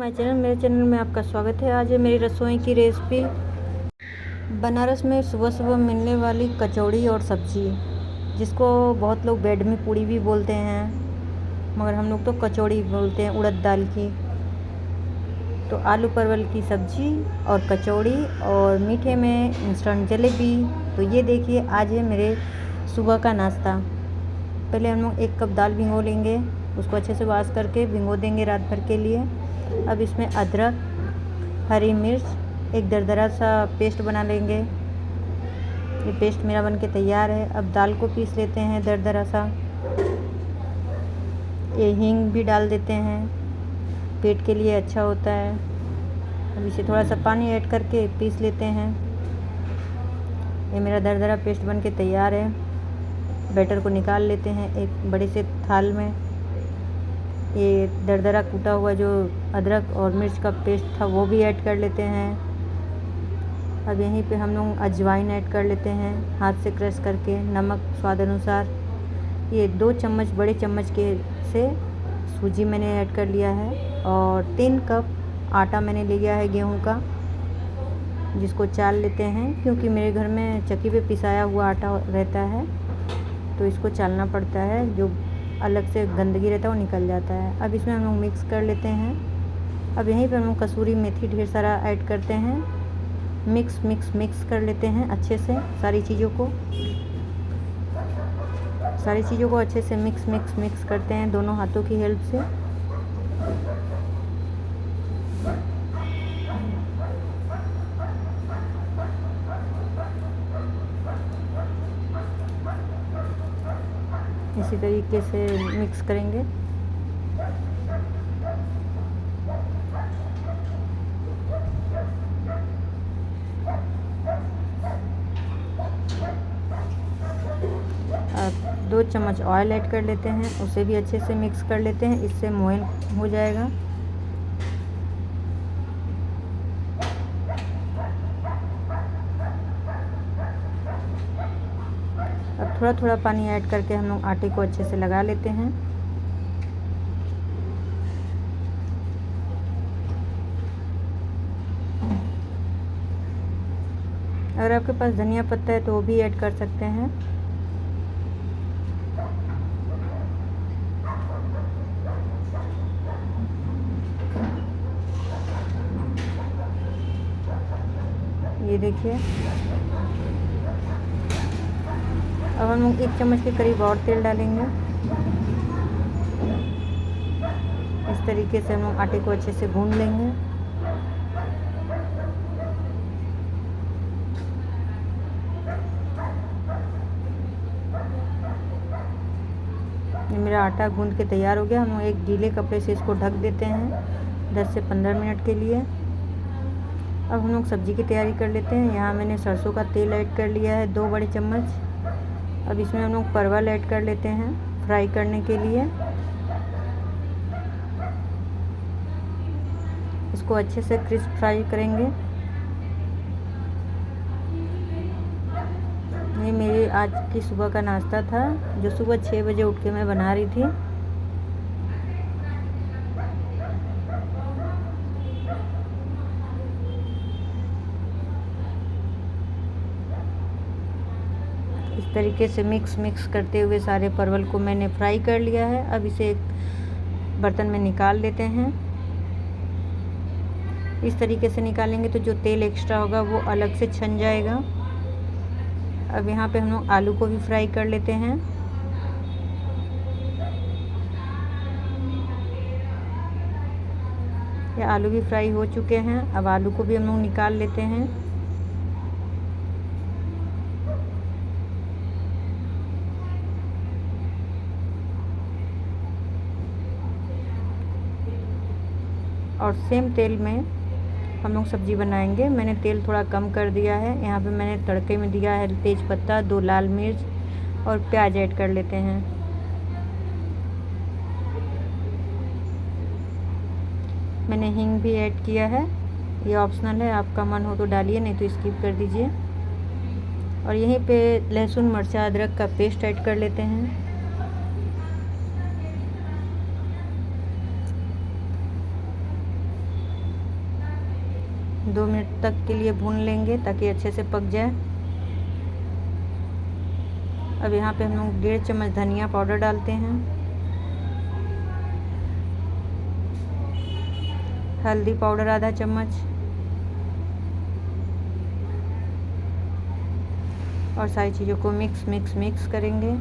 My channel. मेरे channel में आपका स्वागत है। आज है मेरी रसोई की रेसिपी बनारस में सुबह सुबह मिलने वाली कचौड़ी और सब्जी, जिसको बहुत लोग बेड में पूड़ी भी बोलते हैं, मगर हम लोग तो कचौड़ी बोलते हैं उड़द दाल की। तो आलू परवल की सब्जी और कचौड़ी और मीठे में इंस्टेंट जलेबी। तो ये देखिए, आज है मेरे सुबह का नाश्ता। पहले हम लोग 1 कप दाल भिगो लेंगे, उसको अच्छे से वॉश करके भिगो देंगे रात भर के लिए। अब इसमें अदरक, हरी मिर्च, एक दरदरा सा पेस्ट बना लेंगे। ये पेस्ट मेरा बनके तैयार है। अब दाल को पीस लेते हैं दरदरा सा। ये हींग भी डाल देते हैं, पेट के लिए अच्छा होता है। अब इसे थोड़ा सा पानी ऐड करके पीस लेते हैं। ये मेरा दरदरा पेस्ट बनके तैयार है। बैटर को निकाल लेते हैं एक बड़े से थाल में। ये दरदरा कूटा हुआ जो अदरक और मिर्च का पेस्ट था वो भी ऐड कर लेते हैं। अब यहीं पे हम लोग अजवाइन ऐड कर लेते हैं हाथ से क्रश करके। नमक स्वाद अनुसार। ये 2 चम्मच बड़े चम्मच के से सूजी मैंने ऐड कर लिया है और 3 कप आटा मैंने लिया है गेहूं का, जिसको चाल लेते हैं क्योंकि मेरे घर में चक्की पे पिसाया हुआ आटा रहता है, तो इसको चालना पड़ता है। जो अलग से गंदगी रहता है वो निकल जाता है। अब इसमें हम लोग मिक्स कर लेते हैं। अब यहीं पर हम लोग कसूरी मेथी ढेर सारा ऐड करते हैं। मिक्स कर लेते हैं अच्छे से सारी चीज़ों को अच्छे से मिक्स करते हैं दोनों हाथों की हेल्प से। इसी तरीके से मिक्स करेंगे। अब 2 चम्मच ऑयल ऐड कर लेते हैं, उसे भी अच्छे से मिक्स कर लेते हैं, इससे मोयन हो जाएगा। अब थोड़ा थोड़ा पानी ऐड करके हम लोग आटे को अच्छे से लगा लेते हैं। अगर आपके पास धनिया पत्ता है तो वो भी ऐड कर सकते हैं। ये देखिए, अब हम लोग 1 चम्मच के करीब और तेल डालेंगे। इस तरीके से हम लोग आटे को अच्छे से भून लेंगे। ये मेरा आटा गूंद के तैयार हो गया। हम लोग एक गीले कपड़े से इसको ढक देते हैं 10 से 15 मिनट के लिए। अब हम लोग सब्ज़ी की तैयारी कर लेते हैं। यहाँ मैंने सरसों का तेल ऐड कर लिया है 2 बड़े चम्मच। अब इसमें हम लोग परवल ऐड कर लेते हैं फ्राई करने के लिए। इसको अच्छे से क्रिस्प फ्राई करेंगे। ये मेरी आज की सुबह का नाश्ता था, जो सुबह 6 बजे उठ के मैं बना रही थी। इस तरीके से मिक्स करते हुए सारे परवल को मैंने फ्राई कर लिया है। अब इसे एक बर्तन में निकाल लेते हैं। इस तरीके से निकालेंगे तो जो तेल एक्स्ट्रा होगा वो अलग से छन जाएगा। अब यहाँ पे हम लोग आलू को भी फ्राई कर लेते हैं। ये आलू भी फ्राई हो चुके हैं। अब आलू को भी हम लोग निकाल लेते हैं। और सेम तेल में हम लोग सब्ज़ी बनाएंगे। मैंने तेल थोड़ा कम कर दिया है। यहाँ पे मैंने तड़के में दिया है तेज पत्ता, 2 लाल मिर्च और प्याज ऐड कर लेते हैं। मैंने हींग भी ऐड किया है, ये ऑप्शनल है, आपका मन हो तो डालिए, नहीं तो स्किप कर दीजिए। और यहीं पे लहसुन मिर्चा अदरक का पेस्ट ऐड कर लेते हैं। 2 मिनट तक के लिए भून लेंगे ताकि अच्छे से पक जाए। अब यहाँ पे हम लोग 1.5 चम्मच धनिया पाउडर डालते हैं, हल्दी पाउडर आधा चम्मच और सारी चीज़ों को मिक्स करेंगे।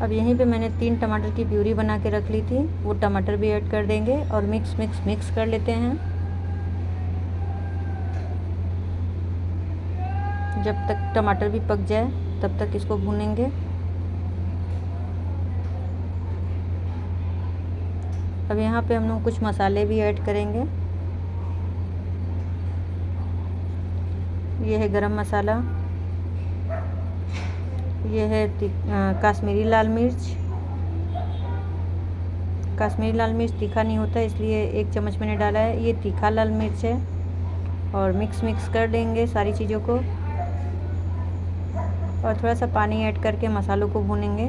अब यहीं पे मैंने 3 टमाटर की प्यूरी बना के रख ली थी, वो टमाटर भी ऐड कर देंगे और मिक्स कर लेते हैं। जब तक टमाटर भी पक जाए तब तक इसको भूनेंगे। अब यहाँ पे हम लोग कुछ मसाले भी ऐड करेंगे। ये है गरम मसाला, ये है कश्मीरी लाल मिर्च। कश्मीरी लाल मिर्च तीखा नहीं होता इसलिए 1 चम्मच मैंने डाला है। ये तीखा लाल मिर्च है। और मिक्स कर देंगे सारी चीज़ों को और थोड़ा सा पानी ऐड करके मसालों को भूनेंगे।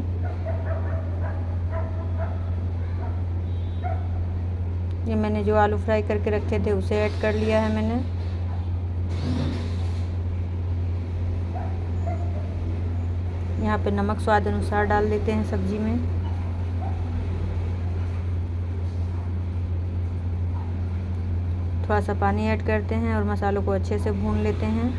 ये मैंने जो आलू फ्राई करके रखे थे उसे ऐड कर लिया है मैंने। यहाँ पे नमक स्वाद अनुसार डाल देते हैं सब्जी में। थोड़ा सा पानी ऐड करते हैं और मसालों को अच्छे से भून लेते हैं।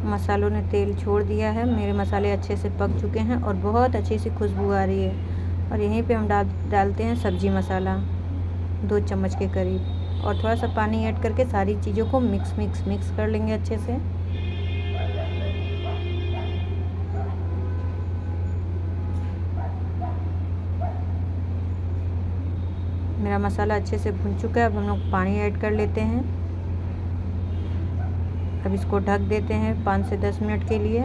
मसालों ने तेल छोड़ दिया है, मेरे मसाले अच्छे से पक चुके हैं और बहुत अच्छी सी खुशबू आ रही है। और यहीं पे हम डालते हैं सब्जी मसाला 2 चम्मच के करीब और थोड़ा सा पानी ऐड करके सारी चीज़ों को मिक्स कर लेंगे अच्छे से। मेरा मसाला अच्छे से भुन चुका है। अब हम लोग पानी ऐड कर लेते हैं। अब इसको ढक देते हैं 5 से 10 मिनट के लिए।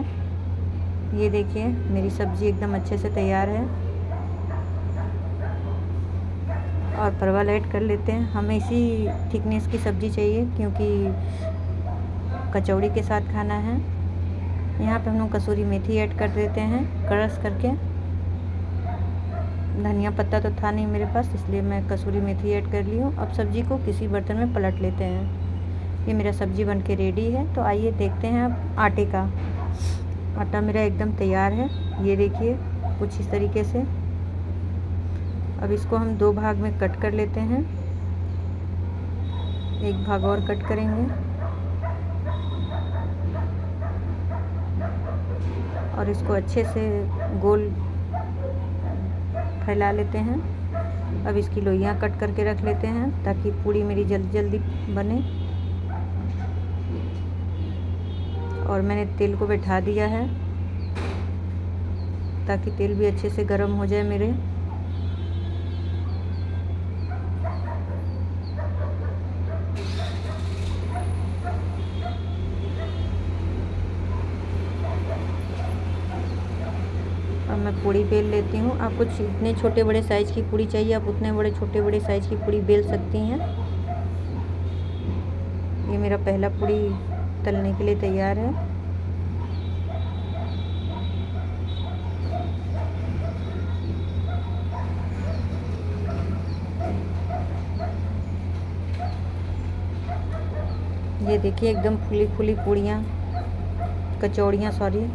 ये देखिए मेरी सब्ज़ी एकदम अच्छे से तैयार है। और परवल ऐड कर लेते हैं। हमें इसी थिकनेस की सब्ज़ी चाहिए क्योंकि कचौड़ी के साथ खाना है। यहाँ पे हम लोग कसूरी मेथी ऐड कर देते हैं क्रश करके। धनिया पत्ता तो था नहीं मेरे पास इसलिए मैं कसूरी मेथी ऐड कर ली हूँ। अब सब्ज़ी को किसी बर्तन में पलट लेते हैं। ये मेरा सब्ज़ी बनके रेडी है। तो आइए देखते हैं अब आटे का। आटा मेरा एकदम तैयार है। ये देखिए कुछ इस तरीके से। अब इसको हम 2 भाग में कट कर लेते हैं। एक भाग और कट करेंगे और इसको अच्छे से गोल फैला लेते हैं। अब इसकी लोइयाँ कट करके रख लेते हैं ताकि पूड़ी मेरी जल्दी बने। और मैंने तेल को बैठा दिया है ताकि तेल भी अच्छे से गर्म हो जाए मेरे। अब मैं पूड़ी बेल लेती हूँ। आपको जितने छोटे बड़े साइज़ की पूड़ी चाहिए आप उतने छोटे बड़े साइज़ की पूड़ी बेल सकती हैं। ये मेरा पहला पूड़ी तलने के लिए तैयार है। ये देखिए एकदम फूली पूड़ियाँ, कचौड़ियाँ सॉरी।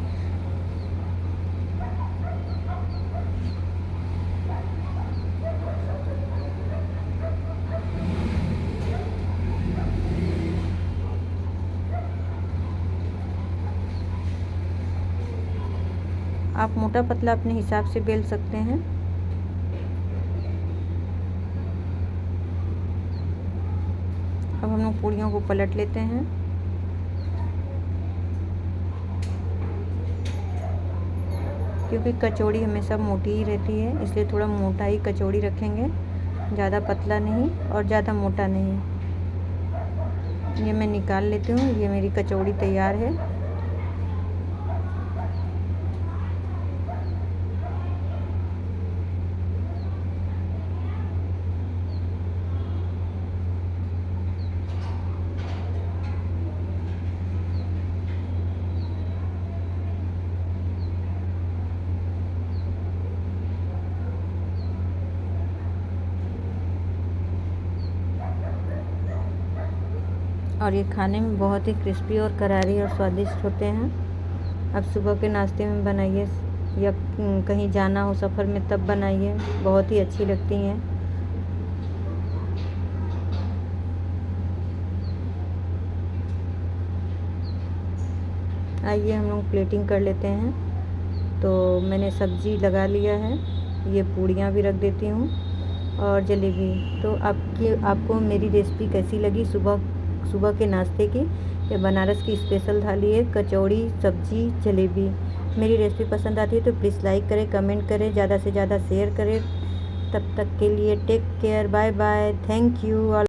आप मोटा पतला अपने हिसाब से बेल सकते हैं। अब हम लोग पूड़ियों को पलट लेते हैं। क्योंकि कचौड़ी हमेशा मोटी ही रहती है इसलिए थोड़ा मोटा ही कचौड़ी रखेंगे, ज़्यादा पतला नहीं और ज़्यादा मोटा नहीं। ये मैं निकाल लेती हूँ। ये मेरी कचौड़ी तैयार है। और ये खाने में बहुत ही क्रिस्पी और करारी और स्वादिष्ट होते हैं। अब सुबह के नाश्ते में बनाइए या कहीं जाना हो सफ़र में तब बनाइए, बहुत ही अच्छी लगती हैं। आइए हम लोग प्लेटिंग कर लेते हैं। तो मैंने सब्ज़ी लगा लिया है, ये पूड़ियाँ भी रख देती हूँ और जलेबी। तो आपको मेरी रेसिपी कैसी लगी सुबह के नाश्ते की? ये बनारस की स्पेशल थाली है, कचौड़ी, सब्ज़ी, जलेबी। मेरी रेसिपी पसंद आती है तो प्लीज़ लाइक करें, कमेंट करें, ज़्यादा से ज़्यादा शेयर करें। तब तक के लिए take care, bye bye, thank you all.